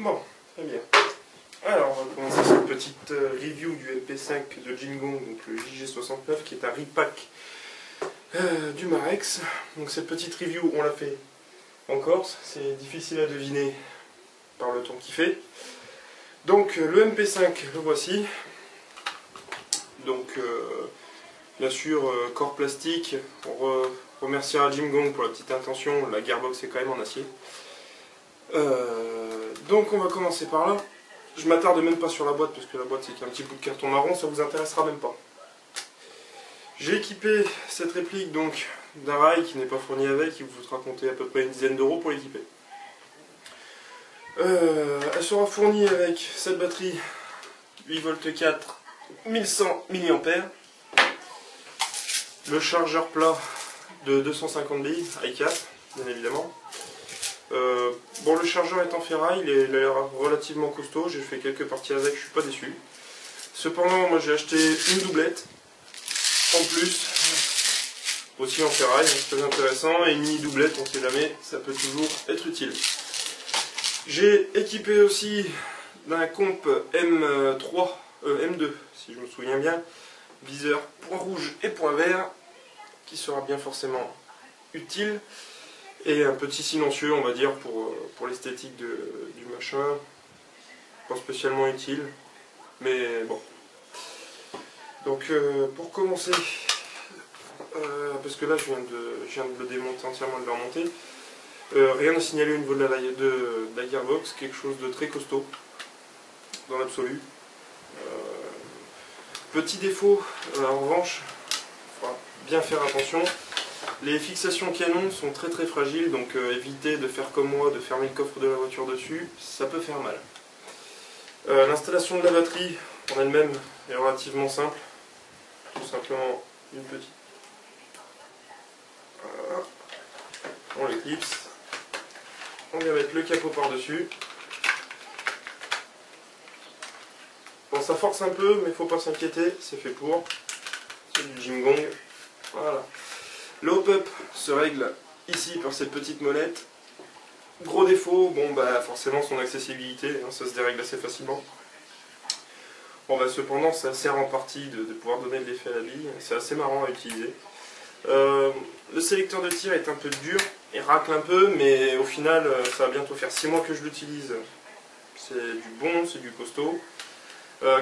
Bon, très bien. Alors, on va commencer cette petite review du MP5 de Jingong, donc le JG69, qui est un repack du Marex. Donc cette petite review, on l'a fait en Corse, c'est difficile à deviner par le temps qu'il fait. Donc le MP5, le voici. Donc bien sûr, corps plastique. On remerciera Jingong pour la petite intention, la gearbox est quand même en acier. Donc on va commencer par là. Je m'attarde même pas sur la boîte parce que la boîte c'est qu'un petit bout de carton marron, ça vous intéressera même pas. J'ai équipé cette réplique donc d'un rail qui n'est pas fourni avec, il vous fera compter à peu près une dizaine d'euros pour l'équiper. Elle sera fournie avec cette batterie 8V4 1100 mAh, le chargeur plat de 250 billes i4 bien évidemment. Bon, le chargeur est en ferraille, il a l'air relativement costaud, j'ai fait quelques parties avec, je suis pas déçu. Cependant, moi j'ai acheté une doublette en plus, aussi en ferraille, c'est très intéressant, et une mini doublette, on sait jamais, ça peut toujours être utile. J'ai équipé aussi d'un comp M2, si je me souviens bien, viseur point rouge et point vert, qui sera bien forcément utile. Et un petit silencieux, on va dire, pour l'esthétique du machin. Pas spécialement utile, mais bon. Donc pour commencer, parce que là je viens de le démonter entièrement, de le remonter, rien à signaler au niveau de la gearbox, quelque chose de très costaud, dans l'absolu. Petit défaut, en revanche, il faudra bien faire attention. Les fixations canon sont très fragiles, donc évitez de faire comme moi, de fermer le coffre de la voiture dessus, ça peut faire mal. L'installation de la batterie en elle-même est relativement simple. Tout simplement une petite... Voilà. On l'éclipse. On vient mettre le capot par-dessus. Bon, ça force un peu, mais il ne faut pas s'inquiéter, c'est fait pour. C'est du Jingong. Voilà. Le hop-up se règle ici par cette petite molette. Gros défaut, bon bah forcément son accessibilité, hein, ça se dérègle assez facilement. Bon bah cependant ça sert en partie de pouvoir donner de l'effet à la bille, c'est assez marrant à utiliser. Le sélecteur de tir est un peu dur, il racle un peu, mais au final ça va bientôt faire 6 mois que je l'utilise. C'est du bon, c'est du costaud.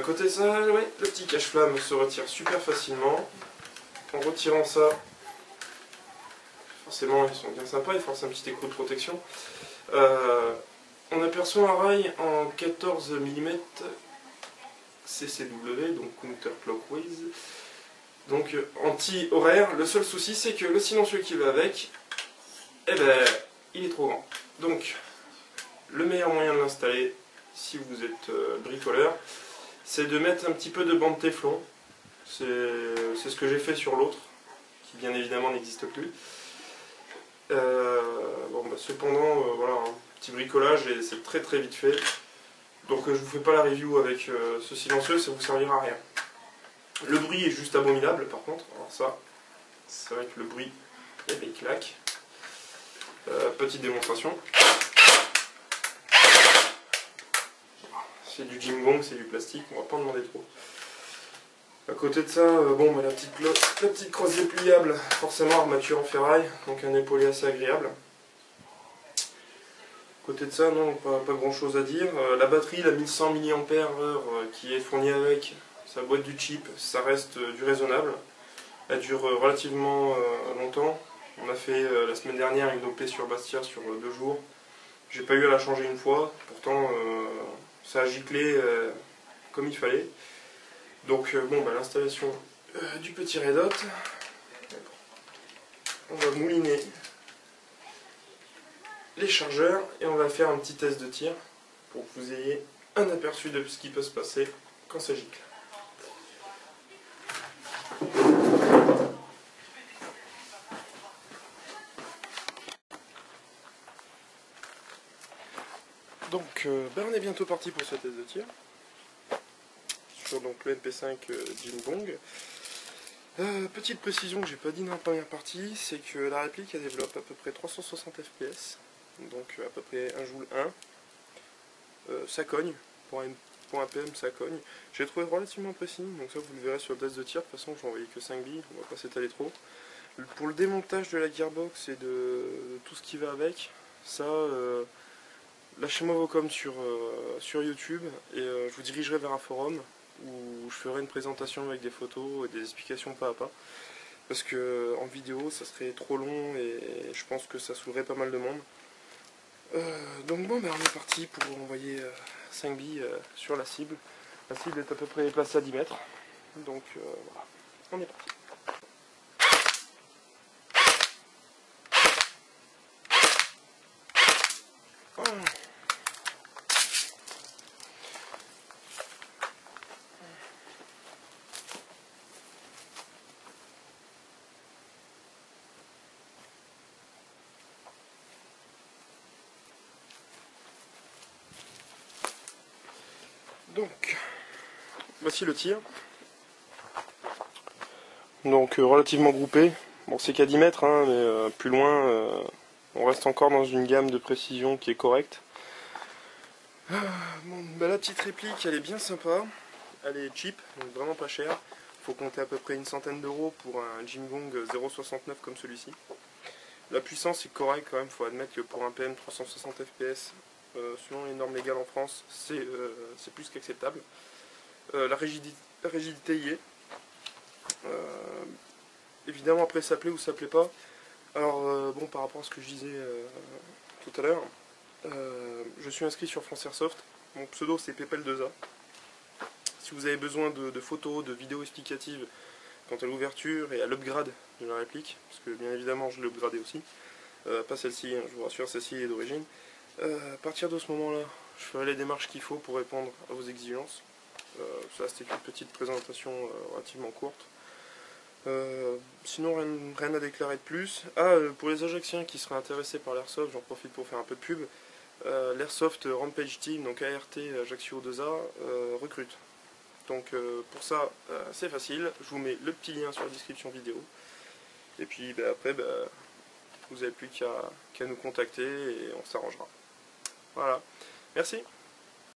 Côté ça, ouais, le petit cache-flamme se retire super facilement. En retirant ça, forcément ils sont bien sympas, ils forcent un petit écrou de protection. On aperçoit un rail en 14 mm CCW, donc counterclockwise, donc anti-horaire. Le seul souci c'est que le silencieux qui va avec, eh ben, il est trop grand. Donc le meilleur moyen de l'installer, si vous êtes bricoleur, c'est de mettre un petit peu de bande téflon. C'est ce que j'ai fait sur l'autre, qui bien évidemment n'existe plus. Bon, bah, cependant, voilà, un petit bricolage et c'est très vite fait. Donc je vous fais pas la review avec ce silencieux, ça vous servira à rien. Le bruit est juste abominable par contre, alors ça, c'est vrai que le bruit, il claque. Petite démonstration. C'est du Jingong, c'est du plastique, on va pas en demander trop. À côté de ça, bon, bah, la petite croisée pliable, forcément armature en ferraille, donc un épaulé assez agréable. Côté de ça, non, pas grand chose à dire. La batterie, la 1100 mAh qui est fournie avec sa boîte du chip, ça reste du raisonnable. Elle dure relativement longtemps. On a fait la semaine dernière une OP sur Bastia sur 2 jours. J'ai pas eu à la changer une fois, pourtant ça a giclé comme il fallait. Donc bon, bah, l'installation du petit Red Hot, on va mouliner les chargeurs et on va faire un petit test de tir pour que vous ayez un aperçu de ce qui peut se passer quand ça gicle. Donc on est bientôt parti pour ce test de tir sur donc, le MP5 Jingong. Petite précision que j'ai pas dit dans la première partie, c'est que la réplique elle développe à peu près 360 fps, donc à peu près 1 joule 1. ça cogne. Pour un PM, ça cogne. J'ai trouvé relativement précis, donc ça vous le verrez sur le test de tir. De toute façon, j'ai envoyé que 5 billes, on va pas s'étaler trop. Pour le démontage de la gearbox et de tout ce qui va avec, ça, lâchez-moi vos coms sur YouTube et je vous dirigerai vers un forum où je ferai une présentation avec des photos et des explications pas à pas. Parce que en vidéo, ça serait trop long et je pense que ça saoulerait pas mal de monde. Donc bon, on est parti pour envoyer 5 billes sur la cible. La cible est à peu près placée à 10 mètres. Donc voilà, on est parti. Donc, voici le tir. Donc relativement groupé. Bon, c'est qu'à 10 mètres, hein, mais plus loin, on reste encore dans une gamme de précision qui est correcte. Bon, la petite réplique, elle est bien sympa. Elle est cheap, donc vraiment pas chère. Faut compter à peu près une centaine d'euros pour un Jim Gong 0.69 comme celui-ci. La puissance est correcte quand même, faut admettre que pour un PM 360 fps, selon les normes légales en France, c'est plus qu'acceptable. La rigidité y est. Évidemment, après ça plaît ou ça plaît pas. Alors bon, par rapport à ce que je disais tout à l'heure, je suis inscrit sur France Airsoft. Mon pseudo c'est Pepel2A. Si vous avez besoin de photos, de vidéos explicatives quant à l'ouverture et à l'upgrade de la réplique, parce que bien évidemment je l'ai upgradé aussi, pas celle-ci, hein, je vous rassure, celle-ci est d'origine. À partir de ce moment-là, je ferai les démarches qu'il faut pour répondre à vos exigences. Ça c'était une petite présentation relativement courte. Sinon rien à déclarer de plus. Pour les Ajacciens qui seraient intéressés par l'Airsoft, j'en profite pour faire un peu de pub. L'Airsoft Rampage Team, donc ART Ajaccio 2A, recrute. Donc pour ça, c'est facile. Je vous mets le petit lien sur la description vidéo. Et puis après, vous n'avez plus qu'à nous contacter et on s'arrangera. Voilà. Merci.